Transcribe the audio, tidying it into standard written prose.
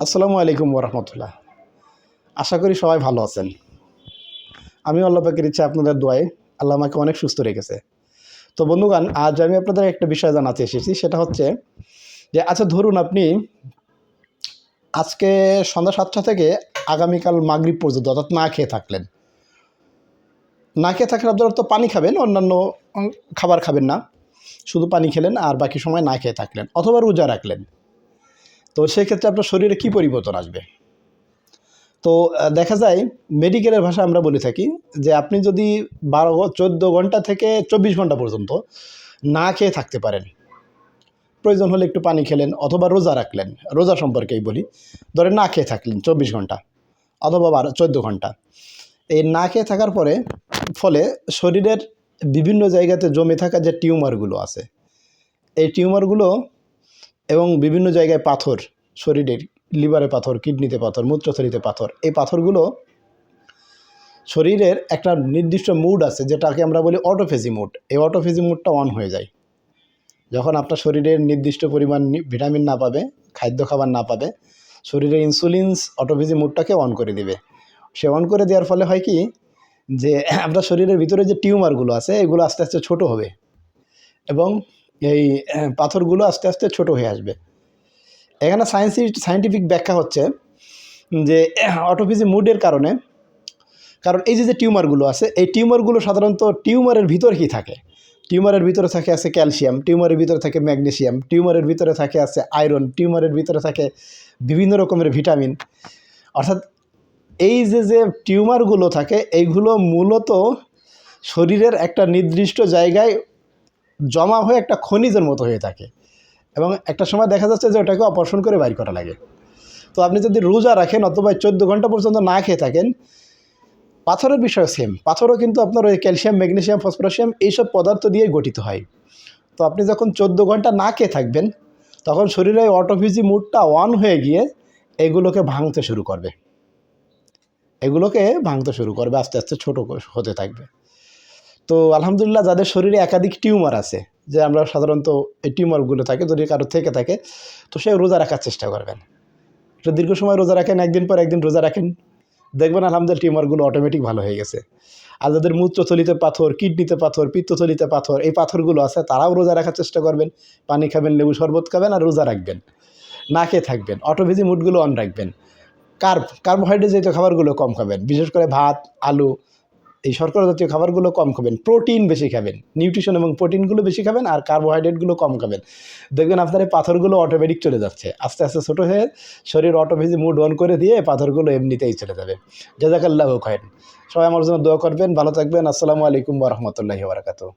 আসসালামু আলাইকুম ওরহমতুল্লাহ। আশা করি সবাই ভালো আছেন। আমি আল্লাহ পাকের ইচ্ছা আপনাদের দোয়ায় আল্লাহ আমাকে অনেক সুস্থ রেখেছে। তো বন্ধুগণ, আজ আমি আপনাদের একটা বিষয় জানাতে এসেছি, সেটা হচ্ছে যে আচ্ছা ধরুন আপনি আজকে সন্ধ্যা ৭টা থেকে আগামীকাল মাগরিব পর্যন্ত অর্থাৎ না খেয়ে থাকলেন। না খেয়ে থাকলে আপনারা তো পানি খাবেন, অন্যান্য খাবার খাবেন না, শুধু পানি খেলেন আর বাকি সময় না খেয়ে থাকলেন অথবা রোজা রাখলেন। তো সেক্ষেত্রে আপনার শরীরে কী পরিবর্তন আসবে? তো দেখা যায় মেডিকেলের ভাষায় আমরা বলে থাকি যে আপনি যদি 14 ঘন্টা থেকে 24 ঘন্টা পর্যন্ত না খেয়ে থাকতে পারেন, প্রয়োজন হলে একটু পানি খেলেন অথবা রোজা রাখলেন, রোজা সম্পর্কেই বলি, ধরে না খেয়ে থাকলেন 24 ঘন্টা অথবা 14 ঘন্টা, এই না খেয়ে থাকার ফলে শরীরের বিভিন্ন জায়গাতে জমে থাকা যে টিউমারগুলো আছে, এই টিউমারগুলো এবং বিভিন্ন জায়গায় পাথর, শরীরের লিভারে পাথর, কিডনিতে পাথর, মূত্রথলিতে পাথর, এই পাথরগুলো শরীরের একটা নির্দিষ্ট মুড আছে যেটাকে আমরা বলি অটোফেজি মুড। এই অটোফেজি মুডটা অন হয়ে যায় যখন আপনার শরীরের নির্দিষ্ট পরিমাণ ভিটামিন না পাবে, খাদ্য খাবার না পাবে, শরীরের ইনসুলিনস অটোফেজি মুডটাকে অন করে দেবে। সে অন করে দেওয়ার ফলে হয় কি, যে আপনার শরীরের ভিতরে যে টিউমারগুলো আছে এগুলো আস্তে আস্তে ছোট হবে এবং এই পাথরগুলো আস্তে আস্তে ছোট হয়ে আসবে। এখানে সায়েন্টিফিক ব্যাখ্যা হচ্ছে যে অটোফেজি মুডের কারণ এই যে টিউমারগুলো আছে, এই টিউমারগুলো সাধারণত টিউমারের ভিতরে কি থাকে? টিউমারের ভিতরে থাকে আছে ক্যালসিয়াম, টিউমারের ভিতরে থাকে ম্যাগনেসিয়াম, টিউমারের ভিতরে থাকে আছে আয়রন, টিউমারের ভিতরে থাকে বিভিন্ন রকমের ভিটামিন। অর্থাৎ এই যে টিউমারগুলো থাকে এইগুলো মূলত শরীরের একটা নির্দিষ্ট জায়গায় জমা হয়ে একটা খনিজের মতো হয়ে থাকে এবং একটা সময় দেখা যাচ্ছে যে ওটাকে অপারেশন করে বাইর করা লাগে। তো আপনি যদি রোজা রাখেন অথবা 14 ঘন্টা পর্যন্ত না খেয়ে থাকেন, পাথরের বিষয় সেম। পাথরও কিন্তু আপনার ওই ক্যালসিয়াম, ম্যাগনেসিয়াম, ফসফরাসিয়াম এইসব পদার্থ দিয়েই গঠিত হয়। তো আপনি যখন 14 ঘন্টা না খেয়ে থাকবেন তখন শরীরে অটোফেজি মুডটা অন হয়ে গিয়ে এগুলোকে ভাঙতে শুরু করবে, আস্তে আস্তে ছোটো হতে থাকবে। তো আলহামদুলিল্লাহ, যাদের শরীরে একাধিক টিউমার আছে, যে আমরা সাধারণত এই টিউমারগুলো থাকে, যদি কারো থেকে থাকে তো সে রোজা রাখার চেষ্টা করবেন। তো দীর্ঘ সময় রোজা রাখেন, একদিন পর একদিন রোজা রাখেন, দেখবেন আলহামদুলিল্লাহ টিউমারগুলো অটোমেটিক ভালো হয়ে গেছে। আর যাদের মূত্রথলিতে পাথর, কিডনিতে পাথর, পিত্তথলিতে পাথর, এই পাথরগুলো আছে, তারাও রোজা রাখার চেষ্টা করবেন। পানি খাবেন, লেবু শরবত খাবেন আর রোজা রাখবেন, না খেয়ে থাকবেন, অটোফেজি মুডগুলো অন রাখবেন। কার্বোহাইড্রেট জাতীয় খাবারগুলো কম খাবেন, বিশেষ করে ভাত, আলু, এই শর্করা জাতীয় খাবারগুলো কম খাবেন। প্রোটিন বেশি খাবেন, নিউট্রিশন এবং প্রোটিনগুলো বেশি খাবেন আর কার্বোহাইড্রেটগুলো কম খাবেন। দেখবেন আপনার এই পাথরগুলো অটোমেটিক চলে যাচ্ছে, আস্তে আস্তে ছোটো হয়ে শরীর অটোফেজি মুড অন করে দিয়ে পাথরগুলো এমনিতেই চলে যাবে। জাযাকাল্লাহু খায়র। সবাই আমার জন্য দোয়া করবেন, ভালো থাকবেন। আসসালামু আলাইকুম ওয়া রাহমাতুল্লাহি ওয়া বারাকাতুহু।